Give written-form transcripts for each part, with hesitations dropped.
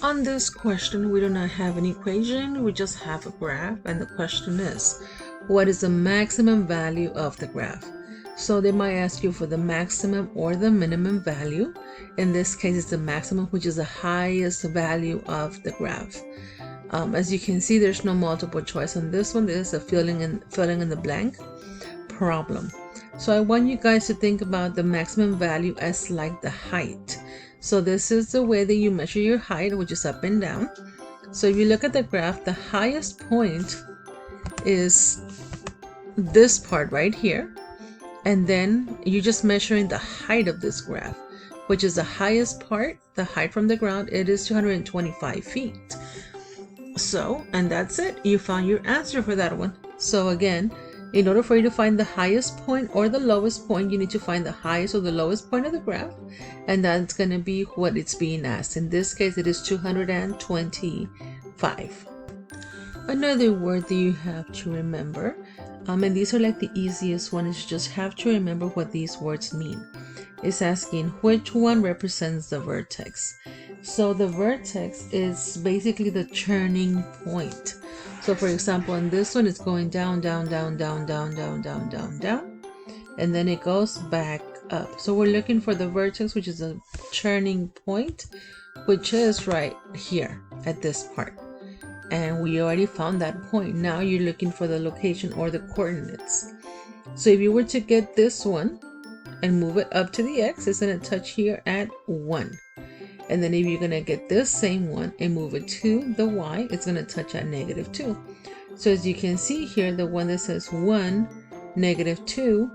On this question, we do not have an equation, we just have a graph, and the question is, what is the maximum value of the graph? So they might ask you for the maximum or the minimum value. In this case, it's the maximum, which is the highest value of the graph. As you can see, there's no multiple choice on this one. There's a filling in the blank problem. So I want you guys to think about the maximum value as like the height. So this is the way that you measure your height, which is up and down. So if you look at the graph, the highest point is this part right here. And then you're just measuring the height of this graph, which is the highest part, the height from the ground. It is 225 feet. So, and that's it. You found your answer for that one. So again, in order for you to find the highest point or the lowest point, you need to find the highest or the lowest point of the graph, and that's going to be what it's being asked. In this case, it is 225. Another word that you have to remember, and these are like the easiest one, is you just have to remember what these words mean. It's asking which one represents the vertex. So the vertex is basically the turning point. So for example, in this one, it's going down, down, down, down, down, down, down, down, down, and then it goes back up. So we're looking for the vertex, which is a turning point, which is right here at this part. And we already found that point. Now you're looking for the location or the coordinates. So if you were to get this one and move it up to the x, it's going to touch here at 1. And then if you're going to get this same one and move it to the y, it's going to touch at -2. So as you can see here, the one that says 1, -2,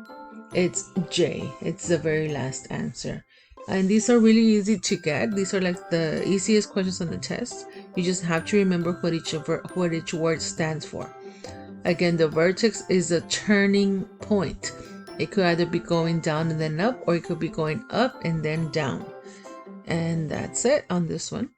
it's J. It's the very last answer. And these are really easy to get. These are like the easiest questions on the test. You just have to remember what each word stands for. Again, the vertex is a turning point. It could either be going down and then up, or it could be going up and then down. And that's it on this one.